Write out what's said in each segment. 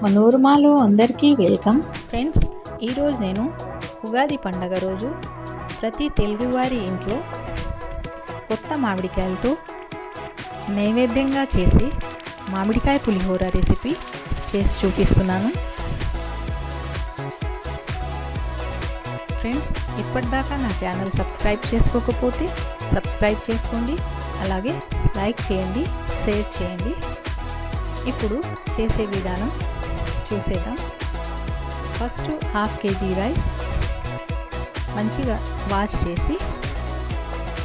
మనోరమాలో అందరికీ welcome friends. ఈరోజు నేను ఉగాది పండగ రోజు ప్రతి తెలుగువారి ఇంట్లో కొత్త మామిడికాయలతో నైవేద్యంగా చేసి మామిడికాయ పులిహోర రెసిపీ చేసి చూపిస్తున్నాను. ఫ్రెండ్స్, ఇప్పటిదాకా నా ఛానల్ సబ్స్క్రైబ్ చేసుకోకపోతే సబ్స్క్రైబ్ చేసుకోండి, అలాగే లైక్ చేయండి, షేర్ చేయండి. ఇప్పుడు చేసే విధానం చూసేద్దాం. ఫస్ట్ 1/2 kg రైస్ మంచిగా వాష్ చేసి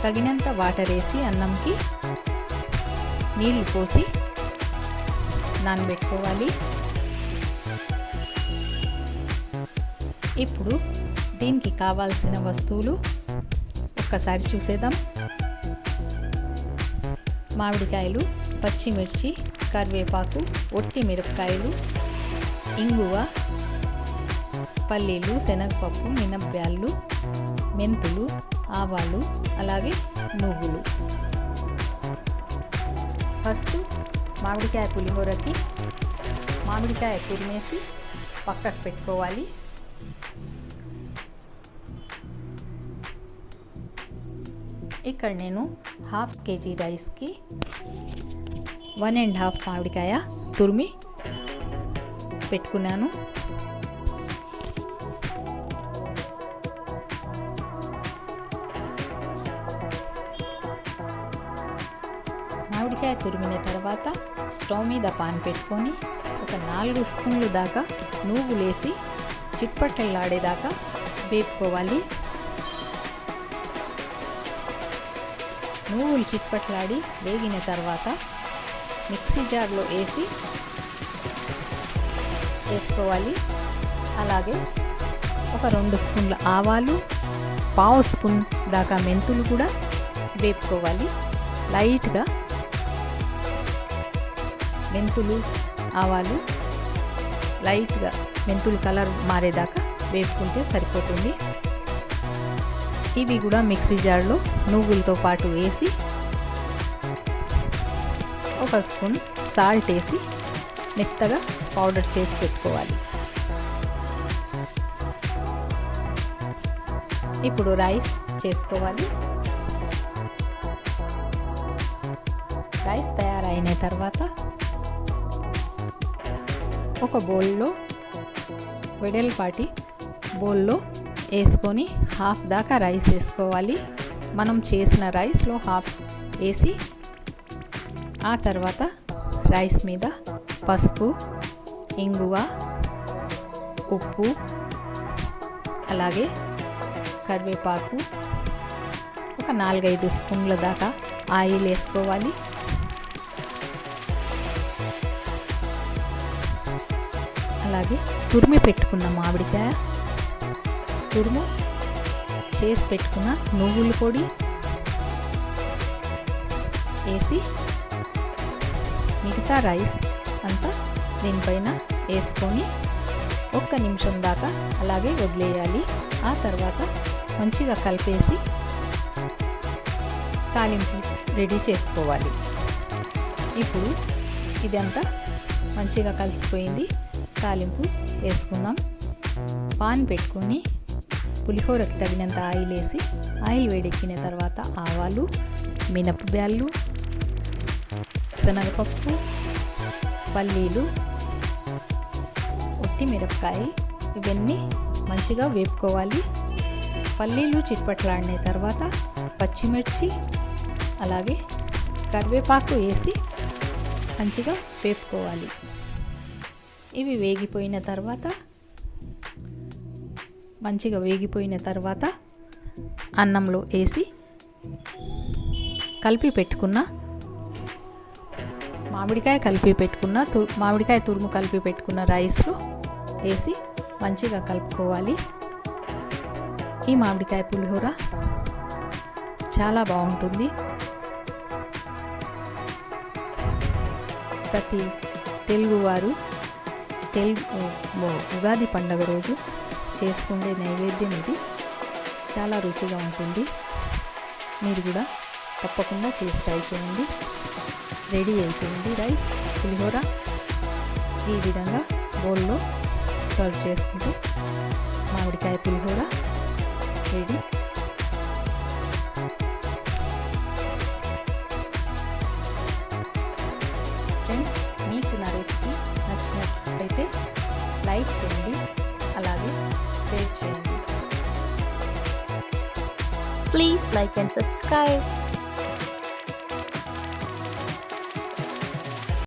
తగినంత వాటర్ వేసి అన్నంకి నీళ్లు పోసి నానబెట్టుకోవాలి. ఇప్పుడు దీనికి కావాల్సిన వస్తువులు ఒక్కసారి చూసేద్దాం. మామిడికాయలు, పచ్చిమిర్చి, కరివేపాకు, ఒట్టి మిరపకాయలు, ఇంగువ, పల్లీలు, శనగపప్పు, మినప్పాలు, మెంతులు, ఆవాలు, అలాగే నువ్వులు. ఫస్ట్ మామిడికాయ పులిహోరకి మామిడికాయ తురిమేసి పక్కకు పెట్టుకోవాలి. ఇక్కడ నేను 1/2 kg రైస్కి 1.5 మామిడికాయ తురిమి పెట్టుకున్నాను. మామిడికాయ తురిమిన తర్వాత స్టవ్ మీద పాన్ పెట్టుకొని ఒక 4 స్పూన్లు దాకా నువ్వులేసి చిట్పట్టలాడేదాకా వేపుకోవాలి. నువ్వులు చిట్పట్లాడి వేగిన తర్వాత మిక్సీ జార్లో వేసుకోవాలి. అలాగే ఒక 2 స్పూన్ల ఆవాలు, 1/2 స్పూన్ దాకా మెంతులు కూడా వేపుకోవాలి. లైట్గా మెంతులు, ఆవాలు లైట్గా మెంతులు కలర్ మారేదాకా వేపుకుంటే సరిపోతుంది. ఇవి కూడా మిక్సీ జార్లో నువ్వులతో పాటు వేసి 1 స్పూన్ సాల్ట్ వేసి మెత్తగా పౌడర్ చేసి పెట్టుకోవాలి. ఇప్పుడు రైస్ చేసుకోవాలి. రైస్ తయారైన తర్వాత ఒక బౌల్లో వెడల్పాటి బౌల్లో వేసుకొని 1/2 దాకా రైస్ వేసుకోవాలి. మనం చేసిన రైస్లో 1/2 వేసి ఆ తర్వాత రైస్ మీద పసుపు, ఇంగువ, ఉప్పు, అలాగే కరివేపాకు, ఒక 4-5 స్పూన్ల దాకా ఆయిల్ వేసుకోవాలి. అలాగే తురిమి పెట్టుకున్న మామిడికాయ తురుము, చేసి పెట్టుకున్న నువ్వుల పొడి వేసి మిగతా రైస్ అంతా దీనిపైన వేసుకొని 1 నిమిషం దాకా అలాగే వదిలేయాలి. ఆ తర్వాత మంచిగా కలిపేసి తాలింపు రెడీ చేసుకోవాలి. ఇప్పుడు ఇదంతా మంచిగా కలిసిపోయింది. తాలింపు వేసుకుందాం. పాన్ పెట్టుకొని పులిహోరకి తగినంత ఆయిల్ వేసి ఆయిల్ వేడెక్కిన తర్వాత ఆవాలు, మినపబ్యాళ్ళు, శనగపప్పు, పల్లీలు, ఒట్టి మిరపకాయ ఇవన్నీ మంచిగా వేపుకోవాలి. పల్లీలు చిట్పట్లాడిన తర్వాత పచ్చిమిర్చి అలాగే కరివేపాకు వేసి మంచిగా వేపుకోవాలి. ఇవి మంచిగా వేగిపోయిన తర్వాత అన్నంలో వేసి కలిపి పెట్టుకున్న మామిడికాయ తురుము కలిపి పెట్టుకున్న రైస్లో వేసి మంచిగా కలుపుకోవాలి. ఈ మామిడికాయ పులిహోర చాలా బాగుంటుంది. ప్రతి తెలుగువారు ఉగాది పండగ రోజు చేసుకునే నైవేద్యం ఇది. చాలా రుచిగా ఉంటుంది. మీరు కూడా తప్పకుండా చేసి ట్రై చేయండి. రెడీ అయిపోయింది రైస్ పులిహోర. ఈ విధంగా బౌల్లో సర్వ్ చేసుకుంటే మామిడికాయ పులిహోర రెడీ. ఫ్రెండ్స్, మీకు నా రెసిపీ నచ్చినట్లయితే లైక్ చేయండి, అలాగే షేర్ చేయండి. Please like and subscribe.